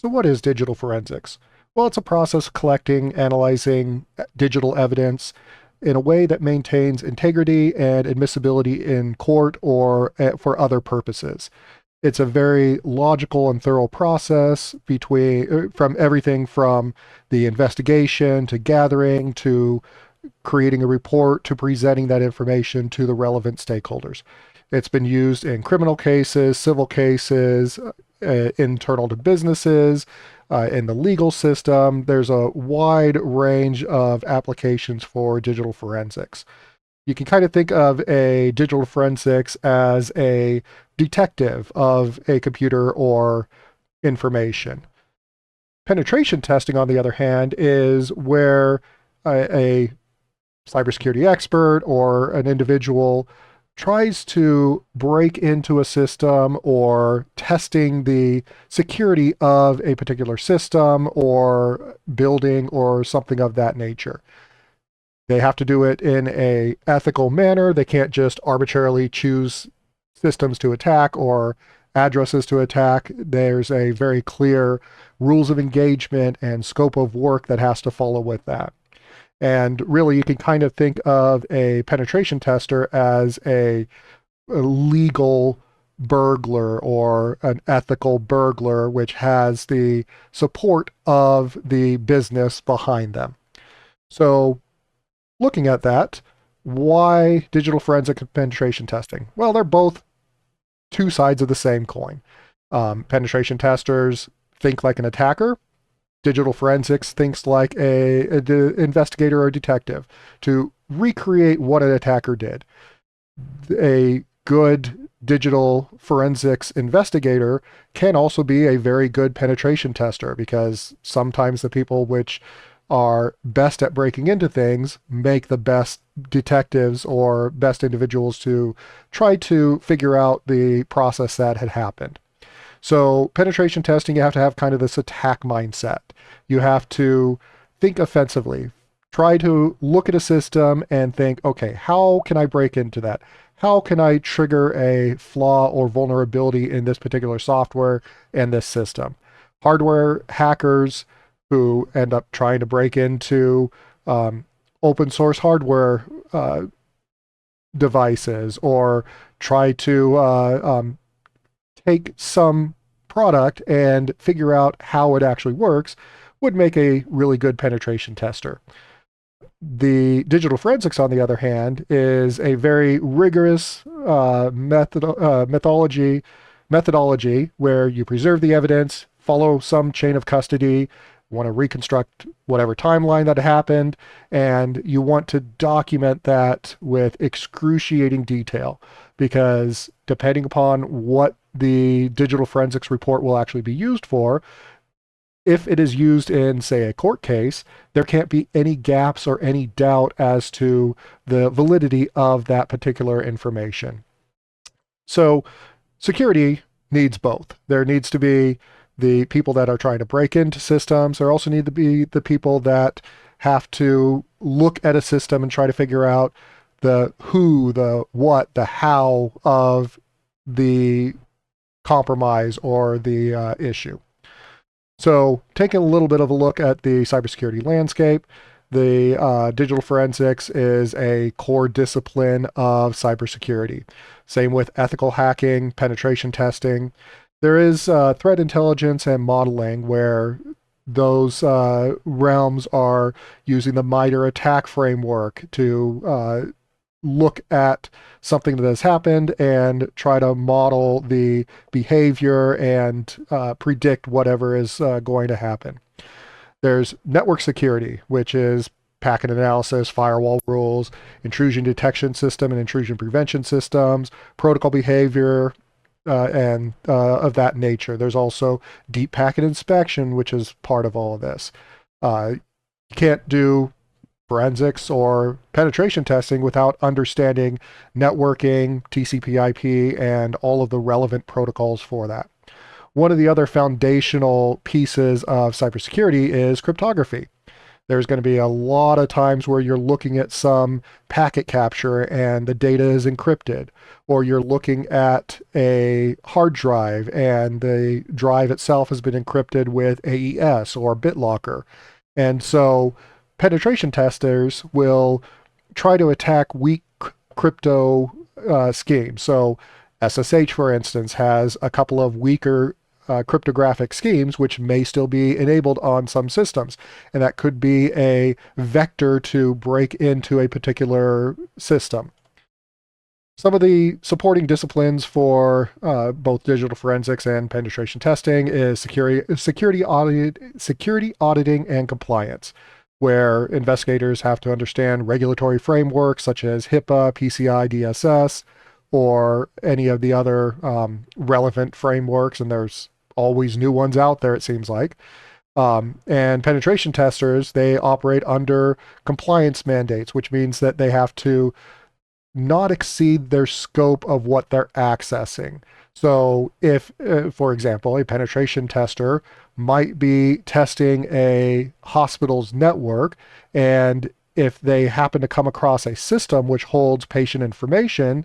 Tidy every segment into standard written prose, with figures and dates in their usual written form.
So what is digital forensics? Well, it's a process of collecting, analyzing digital evidence in a way that maintains integrity and admissibility in court or for other purposes. It's a very logical and thorough process from everything from the investigation to gathering to creating a report to presenting that information to the relevant stakeholders. It's been used in criminal cases, civil cases, internal to businesses, in the legal system. There's a wide range of applications for digital forensics. You can kind of think of a digital forensics as a detective of a computer or information. Penetration testing, on the other hand, is where a cybersecurity expert or an individual tries to break into a system or testing the security of a particular system or building or something of that nature. They have to do it in a ethical manner. They can't just arbitrarily choose systems to attack or addresses to attack. There's a very clear rules of engagement and scope of work that has to follow with that. And really, you can kind of think of a penetration tester as a legal burglar or an ethical burglar, which has the support of the business behind them. So looking at that, why digital forensic and penetration testing? Well, they're both two sides of the same coin. Penetration testers think like an attacker. Digital forensics thinks like an investigator or detective to recreate what an attacker did. A good digital forensics investigator can also be a very good penetration tester, because sometimes the people which are best at breaking into things make the best detectives or best individuals to try to figure out the process that had happened. So penetration testing, you have to have kind of this attack mindset. You have to think offensively. Try to look at a system and think, okay, how can I break into that? How can I trigger a flaw or vulnerability in this particular software and this system? Hardware hackers who end up trying to break into open source hardware devices, or try to take some product and figure out how it actually works, would make a really good penetration tester. The digital forensics, on the other hand, is a very rigorous methodology where you preserve the evidence, follow some chain of custody, want to reconstruct whatever timeline that happened, and you want to document that with excruciating detail, because depending upon what the digital forensics report will actually be used for, if it is used in, say, a court case, there can't be any gaps or any doubt as to the validity of that particular information. So security needs both. There needs to be the people that are trying to break into systems. There also need to be the people that have to look at a system and try to figure out the who, the what, the how of the compromise or the issue. So taking a little bit of a look at the cybersecurity landscape, the digital forensics is a core discipline of cybersecurity. Same with ethical hacking, penetration testing. There is threat intelligence and modeling, where those realms are using the MITRE ATT&CK framework to look at something that has happened and try to model the behavior and predict whatever is going to happen. There's network security, which is packet analysis, firewall rules, intrusion detection system and intrusion prevention systems, protocol behavior, and of that nature. There's also deep packet inspection, which is part of all of this. You can't do forensics or penetration testing without understanding networking, TCP/IP, and all of the relevant protocols for that. One of the other foundational pieces of cybersecurity is cryptography. There's going to be a lot of times where you're looking at some packet capture and the data is encrypted, or you're looking at a hard drive and the drive itself has been encrypted with AES or BitLocker. And so penetration testers will try to attack weak crypto schemes. So SSH, for instance, has a couple of weaker cryptographic schemes which may still be enabled on some systems. And that could be a vector to break into a particular system. Some of the supporting disciplines for both digital forensics and penetration testing is security auditing and compliance, where investigators have to understand regulatory frameworks such as HIPAA, PCI DSS, or any of the other relevant frameworks, and there's always new ones out there, it seems like. And penetration testers, they operate under compliance mandates, which means that they have to not exceed their scope of what they're accessing. So if, for example, a penetration tester might be testing a hospital's network, and if they happen to come across a system which holds patient information,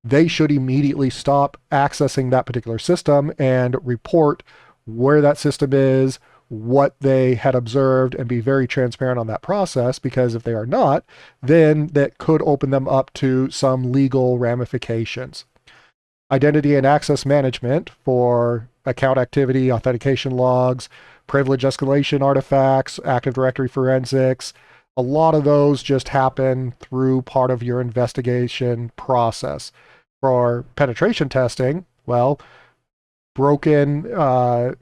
they should immediately stop accessing that particular system and report where that system is, what they had observed, and be very transparent on that process, because if they are not, then that could open them up to some legal ramifications. Identity and access management for account activity, authentication logs, privilege escalation artifacts, Active Directory forensics. A lot of those just happen through part of your investigation process. For penetration testing, well, broken MFA,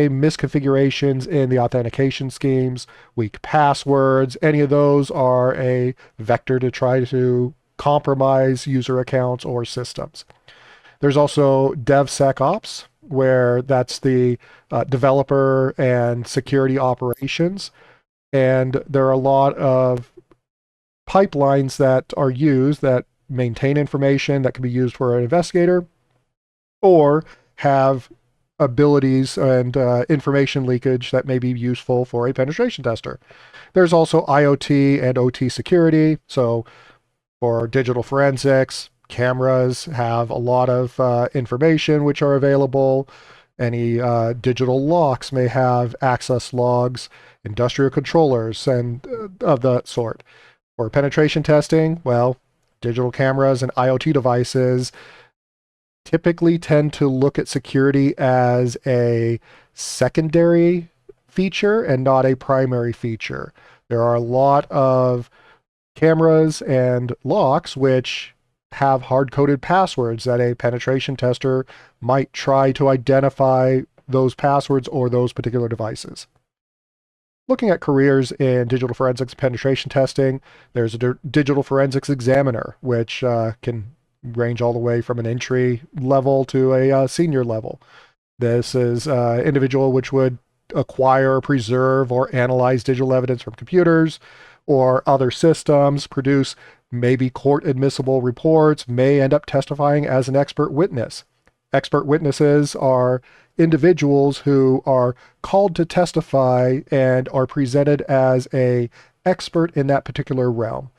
misconfigurations in the authentication schemes, weak passwords, any of those are a vector to try to compromise user accounts or systems. There's also DevSecOps, where that's the developer and security operations. And there are a lot of pipelines that are used that maintain information that can be used for an investigator, or have abilities and information leakage that may be useful for a penetration tester. There's also IoT and OT security. So for digital forensics, cameras have a lot of information which are available. Any digital locks may have access logs, industrial controllers, and of that sort. For penetration testing, well, digital cameras and IoT devices typically tend to look at security as a secondary feature and not a primary feature. There are a lot of cameras and locks which have hard-coded passwords that a penetration tester might try to identify those passwords or those particular devices. Looking at careers in digital forensics penetration testing, there's a digital forensics examiner, which can range all the way from an entry level to a senior level. This is an individual which would acquire, preserve, or analyze digital evidence from computers or other systems, produce maybe court admissible reports, may end up testifying as an expert witness. Expert witnesses are individuals who are called to testify and are presented as an expert in that particular realm.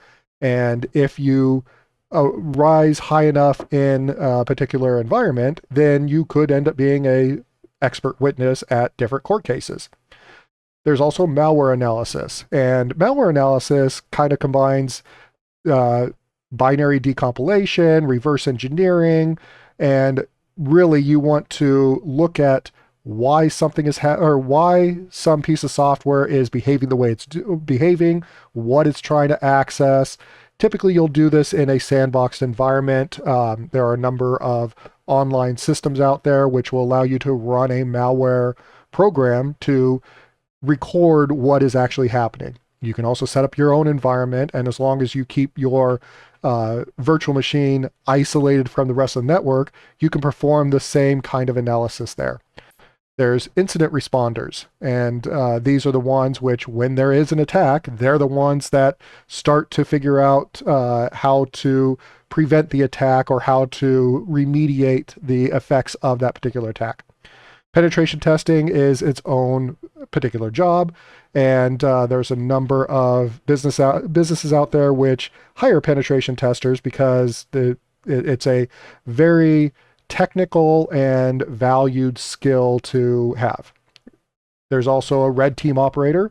And if you rise high enough in a particular environment, then you could end up being an expert witness at different court cases. There's also malware analysis, and malware analysis kind of combines binary decompilation, reverse engineering, and really you want to look at why something is or why some piece of software is behaving the way it's behaving, what it's trying to access. Typically, you'll do this in a sandboxed environment. There are a number of online systems out there which will allow you to run a malware program to record what is actually happening. You can also set up your own environment, and as long as you keep your virtual machine isolated from the rest of the network, you can perform the same kind of analysis there. There's incident responders, and these are the ones which, when there is an attack, they're the ones that start to figure out how to prevent the attack or how to remediate the effects of that particular attack. Penetration testing is its own particular job. And there's a number of businesses out there which hire penetration testers because it's a very technical and valued skill to have. There's also a red team operator.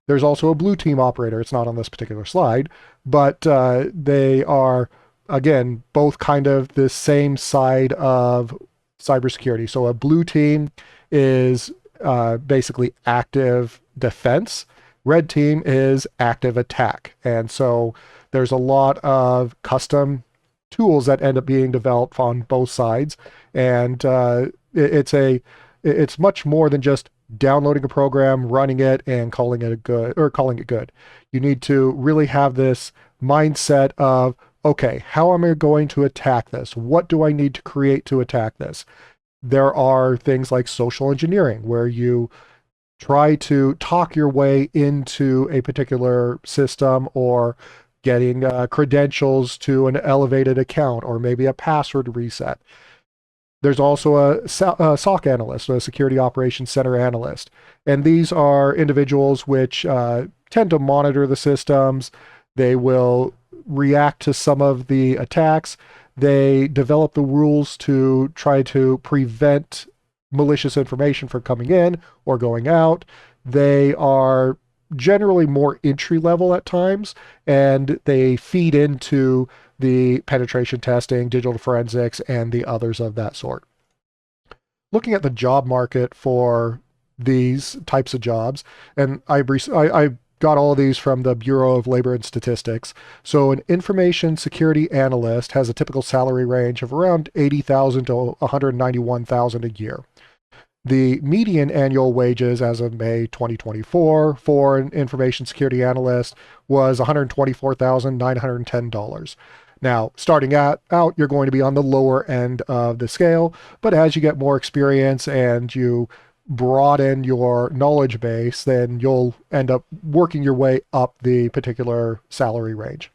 There's also a blue team operator. It's not on this particular slide, but they are, again, both kind of the same side of cybersecurity. So a blue team is basically active defense. Red team is active attack. And so there's a lot of custom tools that end up being developed on both sides. And it's much more than just downloading a program, running it, and calling it good. You need to really have this mindset of, okay, how am I going to attack this? What do I need to create to attack this? There are things like social engineering, where you try to talk your way into a particular system, or getting credentials to an elevated account, or maybe a password reset. There's also a SOC analyst, a security operations center analyst. And these are individuals which tend to monitor the systems. They will react to some of the attacks. They develop the rules to try to prevent malicious information from coming in or going out. They are generally more entry level at times, and they feed into the penetration testing, digital forensics, and the others of that sort. Looking at the job market for these types of jobs, and I got all of these from the Bureau of Labor and Statistics. So an information security analyst has a typical salary range of around $80,000 to $191,000 a year. The median annual wages as of May 2024 for an information security analyst was $124,910. Now, starting out, you're going to be on the lower end of the scale, but as you get more experience and you broaden your knowledge base, then you'll end up working your way up the particular salary range.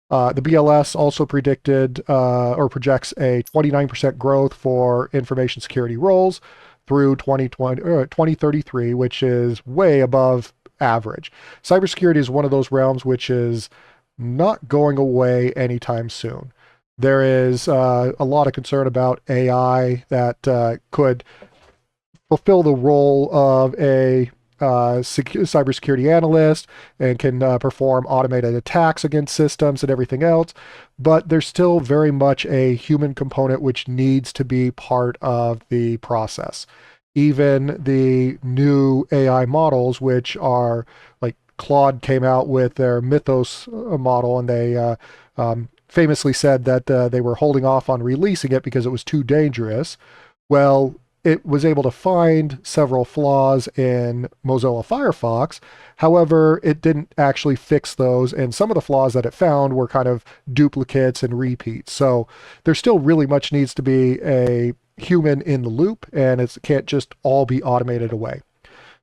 The BLS also predicted or projects a 29% growth for information security roles through 2033, which is way above average. Cybersecurity is one of those realms which is not going away anytime soon. There is a lot of concern about AI that could fulfill the role of a cybersecurity analyst and can perform automated attacks against systems and everything else, but there's still very much a human component which needs to be part of the process. Even the new AI models, which are like Claude came out with their Mythos model, and they famously said that they were holding off on releasing it because it was too dangerous. Well, it was able to find several flaws in Mozilla Firefox. However, it didn't actually fix those, and some of the flaws that it found were kind of duplicates and repeats. So there still really much needs to be a human in the loop, and it can't just all be automated away.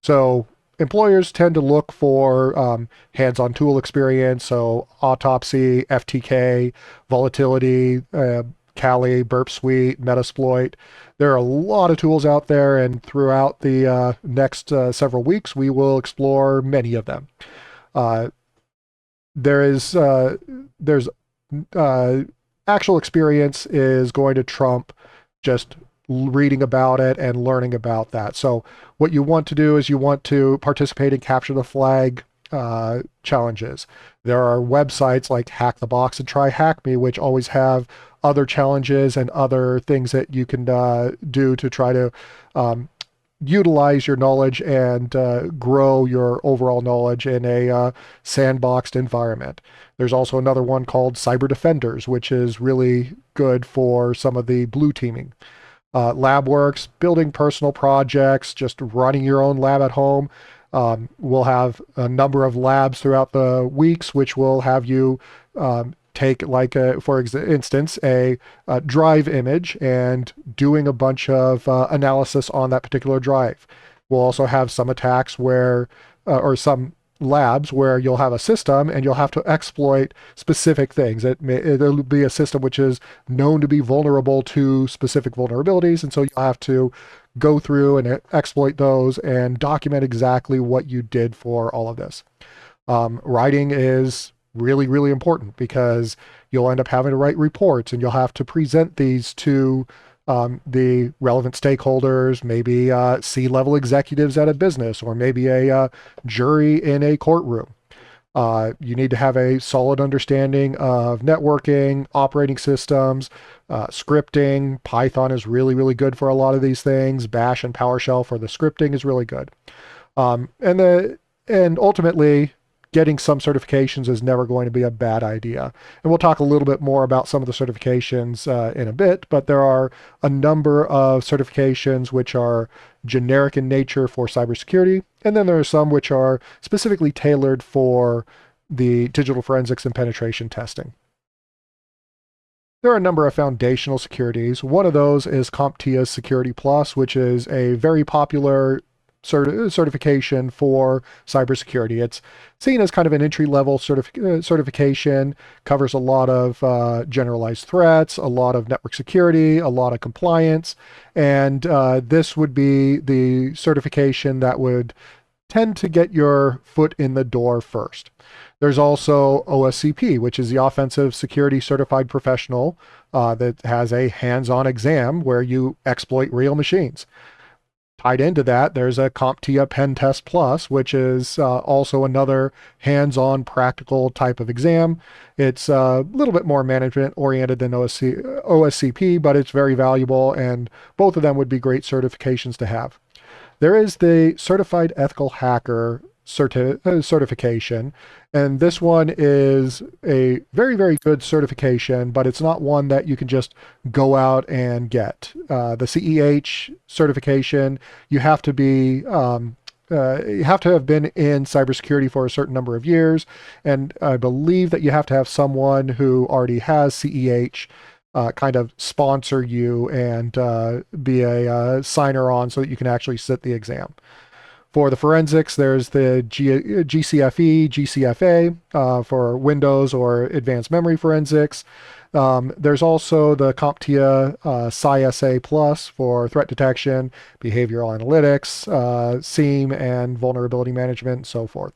So employers tend to look for hands-on tool experience, so Autopsy, FTK, Volatility, Kali, Burp Suite, Metasploit. There are a lot of tools out there, and throughout the next several weeks, we will explore many of them. There's actual experience is going to trump just reading about it and learning about that. So what you want to do is you want to participate in capture the flag challenges. There are websites like Hack the Box and Try Hack Me, which always have other challenges and other things that you can do to try to utilize your knowledge and grow your overall knowledge in a sandboxed environment. There's also another one called Cyber Defenders, which is really good for some of the blue teaming. LabWorks, building personal projects, just running your own lab at home. We'll have a number of labs throughout the weeks, which will have you take, like, for instance, a drive image and doing a bunch of analysis on that particular drive. We'll also have some attacks where, or some labs where you'll have a system and you'll have to exploit specific things. It'll be a system which is known to be vulnerable to specific vulnerabilities, and so you'll have to go through and exploit those and document exactly what you did for all of this. Writing is really, really important because you'll end up having to write reports and you'll have to present these to the relevant stakeholders, maybe C-level executives at a business, or maybe a jury in a courtroom. You need to have a solid understanding of networking, operating systems, scripting. Python is really, really good for a lot of these things. Bash and PowerShell for the scripting is really good. And ultimately, getting some certifications is never going to be a bad idea. And we'll talk a little bit more about some of the certifications in a bit, but there are a number of certifications which are generic in nature for cybersecurity, and then there are some which are specifically tailored for the digital forensics and penetration testing. There are a number of foundational securities. One of those is CompTIA's Security Plus, which is a very popular certification for cybersecurity. It's seen as kind of an entry-level certification, covers a lot of generalized threats, a lot of network security, a lot of compliance, and this would be the certification that would tend to get your foot in the door first. There's also OSCP, which is the Offensive Security Certified Professional that has a hands-on exam where you exploit real machines. Tied into that, there's a CompTIA Pen Test Plus, which is also another hands-on practical type of exam. It's a little bit more management-oriented than OSCP, but it's very valuable, and both of them would be great certifications to have. There is the Certified Ethical Hacker certification, and this one is a very, very good certification, but it's not one that you can just go out and get. The CEH certification, you have to be you have to have been in cybersecurity for a certain number of years, and I believe that you have to have someone who already has CEH kind of sponsor you and be a signer on so that you can actually sit the exam. For the forensics, there's the GCFE, GCFA for Windows or advanced memory forensics. There's also the CompTIA PSI-SA Plus for threat detection, behavioral analytics, SIEM, and vulnerability management, and so forth.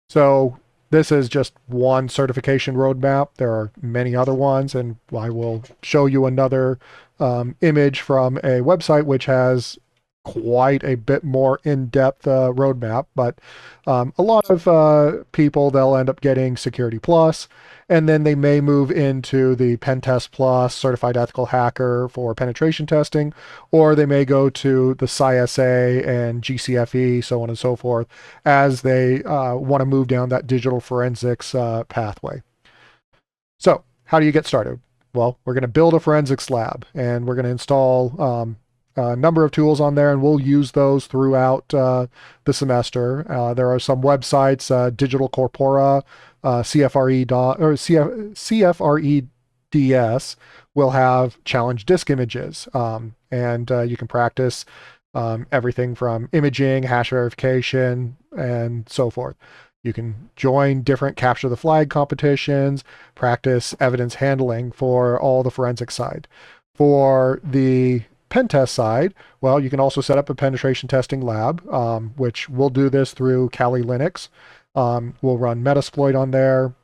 So this is just one certification roadmap. There are many other ones, and I will show you another image from a website which has quite a bit more in-depth roadmap, but a lot of people, they'll end up getting Security Plus, and then they may move into the Pen Test Plus, Certified Ethical Hacker for penetration testing, or they may go to the PSI-SA and GCFE, so on and so forth, as they want to move down that digital forensics pathway. So how do you get started? Well, we're going to build a forensics lab, and we're going to install a number of tools on there, and we'll use those throughout the semester. There are some websites, Digital Corpora, CFREDS will have challenge disk images, and you can practice everything from imaging, hash verification, and so forth. You can join different capture the flag competitions, practice evidence handling for all the forensic side. For the pen test side, well, you can also set up a penetration testing lab, which we'll do this through Kali Linux. We'll run Metasploit on there.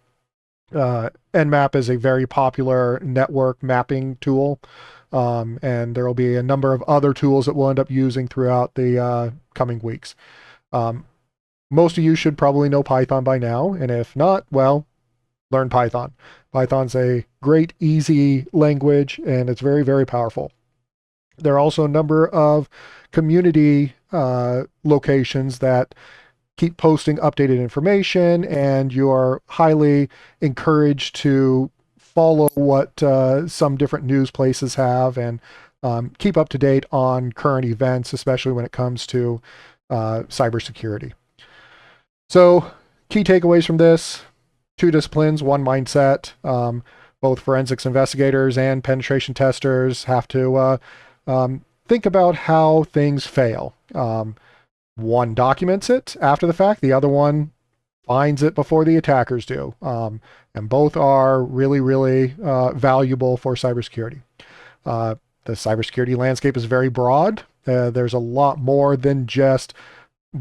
Nmap is a very popular network mapping tool, and there will be a number of other tools that we'll end up using throughout the coming weeks. Most of you should probably know Python by now, and if not, well, learn Python. Python's a great, easy language, and it's very, very powerful. There are also a number of community locations that keep posting updated information, and you are highly encouraged to follow what some different news places have and keep up to date on current events, especially when it comes to cybersecurity. So, key takeaways from this: 2 disciplines, 1 mindset. Both forensics investigators and penetration testers have to think about how things fail. One documents it after the fact, the other one finds it before the attackers do. And both are really, really valuable for cybersecurity. The cybersecurity landscape is very broad. There's a lot more than just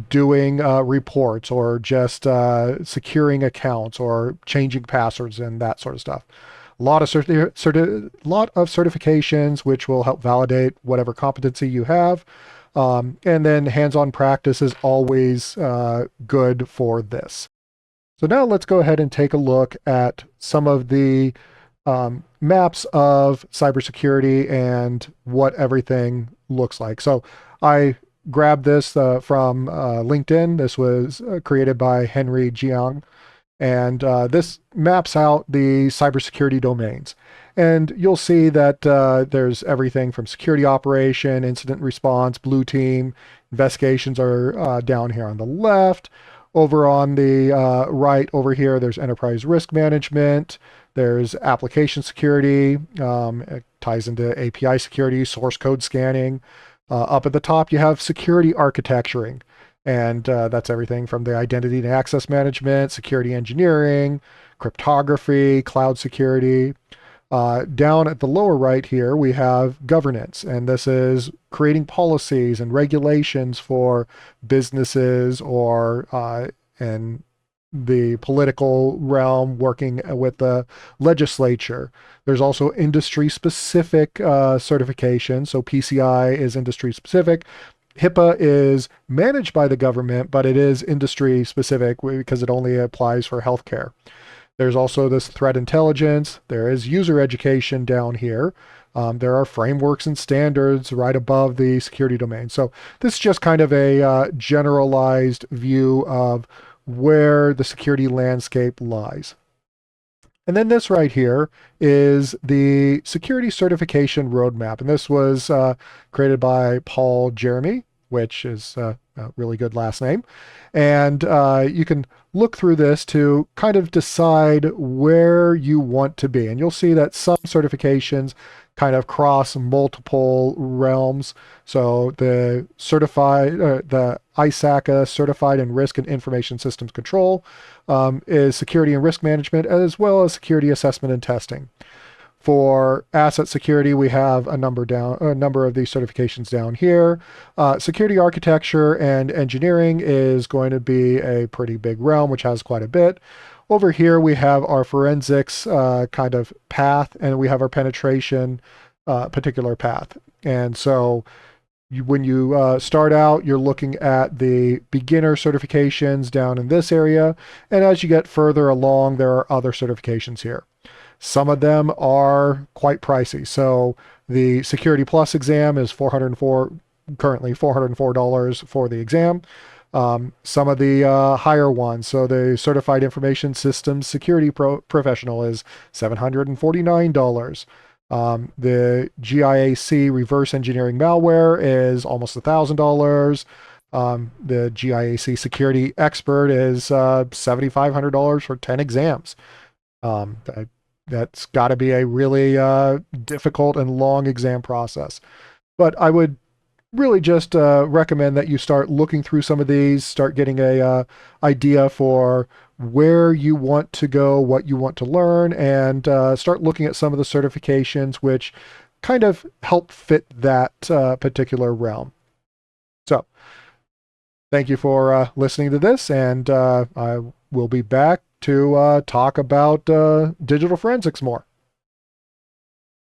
doing reports or just securing accounts or changing passwords and that sort of stuff. A lot of certifications which will help validate whatever competency you have. And then hands-on practice is always good for this. So now let's go ahead and take a look at some of the maps of cybersecurity and what everything looks like. So I grabbed this from LinkedIn. This was created by Henry Jiang. And this maps out the cybersecurity domains. And you'll see that there's everything from security operation, incident response, blue team, investigations are down here on the left. Over on the right over here, there's enterprise risk management. There's application security. It ties into API security, source code scanning. Up at the top, you have security architecturing. And that's everything from the identity and access management, security engineering, cryptography, cloud security. Down at the lower right here, we have governance, and this is creating policies and regulations for businesses or in the political realm, working with the legislature. There's also industry-specific certification. So PCI is industry-specific. HIPAA is managed by the government, but it is industry-specific because it only applies for healthcare. There's also this threat intelligence. There is user education down here. There are frameworks and standards right above the security domain. So this is just kind of a generalized view of where the security landscape lies. And then this right here is the security certification roadmap. And this was created by Paul Jeremy, which is a really good last name. And you can look through this to kind of decide where you want to be. And you'll see that some certifications kind of cross multiple realms. So the the ISACA Certified in Risk and Information Systems Control is security and risk management, as well as security assessment and testing. For asset security, we have a number of these certifications down here. Security architecture and engineering is going to be a pretty big realm, which has quite a bit. Over here, we have our forensics kind of path, and we have our penetration particular path. And so when you start out, you're looking at the beginner certifications down in this area. And as you get further along, there are other certifications here. Some of them are quite pricey. So the Security Plus exam is currently $404 for the exam. Some of the higher ones, so the Certified Information Systems Security Professional is $749. The GIAC Reverse Engineering Malware is almost $1,000. The GIAC Security Expert is $7,500 for 10 exams. That's got to be a really difficult and long exam process. But I would really just recommend that you start looking through some of these, start getting a idea for where you want to go, what you want to learn, and start looking at some of the certifications which kind of help fit that particular realm. So thank you for listening to this, and I will be back to talk about digital forensics more.